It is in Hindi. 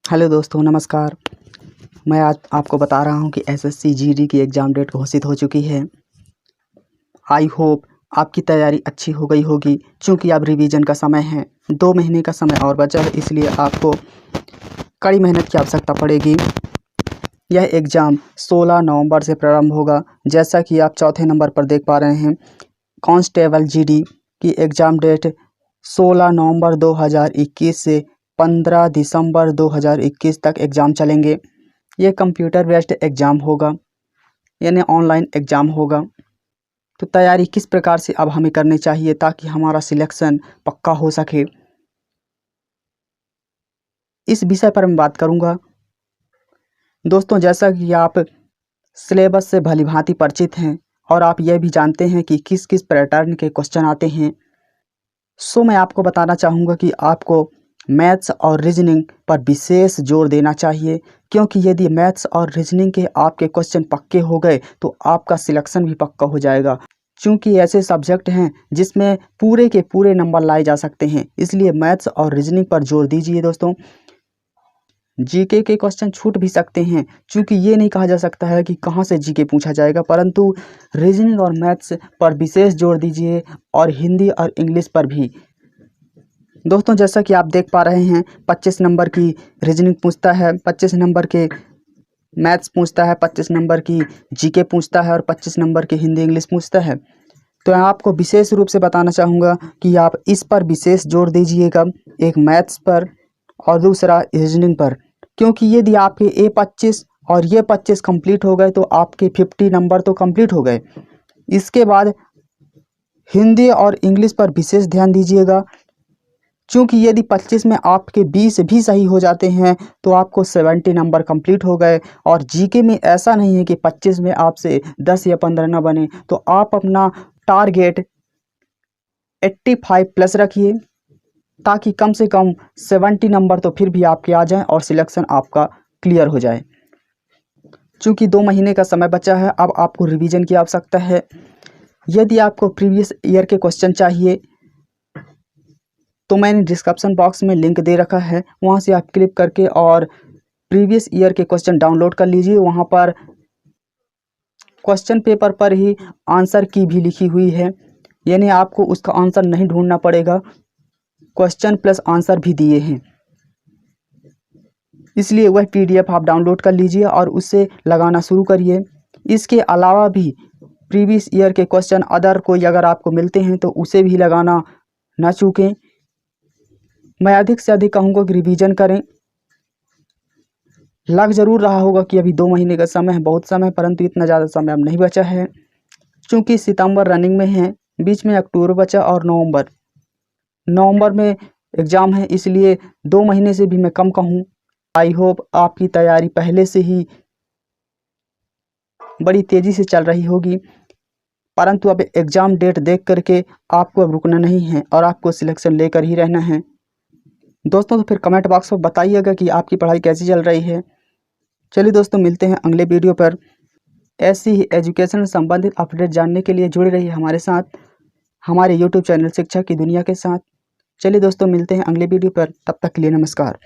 हेलो दोस्तों, नमस्कार। मैं आज आपको बता रहा हूं कि एसएससी जीडी की एग्ज़ाम डेट घोषित हो चुकी है। आई होप आपकी तैयारी अच्छी हो गई होगी, क्योंकि अब रिवीजन का समय है। 2 महीने का समय और बचा है, इसलिए आपको कड़ी मेहनत की आवश्यकता पड़ेगी। यह एग्ज़ाम 16 नवंबर से प्रारंभ होगा। जैसा कि आप चौथे नंबर पर देख पा रहे हैं, कांस्टेबल जीडी की एग्ज़ाम डेट 16 नवंबर 2021 से 15 दिसंबर 2021 तक एग्ज़ाम चलेंगे। ये कंप्यूटर बेस्ड एग्ज़ाम होगा, यानी ऑनलाइन एग्ज़ाम होगा। तो तैयारी किस प्रकार से अब हमें करनी चाहिए ताकि हमारा सिलेक्शन पक्का हो सके, इस विषय पर मैं बात करूंगा। दोस्तों, जैसा कि आप सिलेबस से भलीभांति परिचित हैं और आप यह भी जानते हैं कि किस किस पैटर्न के क्वेश्चन आते हैं, सो मैं आपको बताना चाहूँगा कि आपको मैथ्स और रीजनिंग पर विशेष जोर देना चाहिए, क्योंकि यदि मैथ्स और रीजनिंग के आपके क्वेश्चन पक्के हो गए तो आपका सिलेक्शन भी पक्का हो जाएगा। क्योंकि ऐसे सब्जेक्ट हैं जिसमें पूरे के पूरे नंबर लाए जा सकते हैं, इसलिए मैथ्स और रीजनिंग पर जोर दीजिए दोस्तों। जीके के क्वेश्चन छूट भी सकते हैं, क्योंकि ये नहीं कहा जा सकता है कि कहाँ से जीके पूछा जाएगा, परंतु रीजनिंग और मैथ्स पर विशेष जोर दीजिए और हिंदी और इंग्लिश पर भी। दोस्तों, जैसा कि आप देख पा रहे हैं, 25 नंबर की रीजनिंग पूछता है, 25 नंबर के मैथ्स पूछता है, 25 नंबर की जीके पूछता है और 25 नंबर की हिंदी इंग्लिश पूछता है। तो मैं आपको विशेष रूप से बताना चाहूँगा कि आप इस पर विशेष जोर दीजिएगा, एक मैथ्स पर और दूसरा रीजनिंग पर, क्योंकि यदि आपके ये 25 और ये 25 कंप्लीट हो गए तो आपके 50 नंबर तो कंप्लीट हो गए। इसके बाद हिंदी और इंग्लिश पर विशेष ध्यान दीजिएगा, क्योंकि यदि 25 में आपके 20 भी सही हो जाते हैं तो आपको 70 नंबर कंप्लीट हो गए। और जीके में ऐसा नहीं है कि 25 में आपसे 10 या 15 ना बने, तो आप अपना टारगेट 85 प्लस रखिए, ताकि कम से कम 70 नंबर तो फिर भी आपके आ जाएं और सिलेक्शन आपका क्लियर हो जाए। चूँकि 2 महीने का समय बचा है, अब आपको रिवीजन की आवश्यकता है। यदि आपको प्रीवियस ईयर के क्वेश्चन चाहिए तो मैंने डिस्क्रिप्शन बॉक्स में लिंक दे रखा है, वहाँ से आप क्लिक करके और प्रीवियस ईयर के क्वेश्चन डाउनलोड कर लीजिए। वहाँ पर क्वेश्चन पेपर पर ही आंसर की भी लिखी हुई है, यानी आपको उसका आंसर नहीं ढूंढना पड़ेगा, क्वेश्चन प्लस आंसर भी दिए हैं। इसलिए वह पीडीएफ आप डाउनलोड कर लीजिए और उससे लगाना शुरू करिए। इसके अलावा भी प्रीवियस ईयर के क्वेश्चन अदर कोई अगर आपको मिलते हैं तो उसे भी लगाना ना चूकें। मैं अधिक से अधिक कहूँगा कि रिवीजन करें। लग ज़रूर रहा होगा कि अभी 2 महीने का समय है, बहुत समय, परंतु इतना ज़्यादा समय अब नहीं बचा है, क्योंकि सितंबर रनिंग में है, बीच में अक्टूबर बचा और नवंबर में एग्ज़ाम है, इसलिए 2 महीने से भी मैं कम कहूँ। आई होप आपकी तैयारी पहले से ही बड़ी तेज़ी से चल रही होगी, परंतु अब एग्ज़ाम डेट देख करके आपको अब रुकना नहीं है और आपको सिलेक्शन लेकर ही रहना है। दोस्तों, तो फिर कमेंट बॉक्स में बताइएगा कि आपकी पढ़ाई कैसी चल रही है। चलिए दोस्तों, मिलते हैं अगले वीडियो पर। ऐसी ही एजुकेशन से संबंधित अपडेट जानने के लिए जुड़े रहिए हमारे साथ, हमारे यूट्यूब चैनल शिक्षा की दुनिया के साथ। चलिए दोस्तों, मिलते हैं अगले वीडियो पर, तब तक के लिए नमस्कार।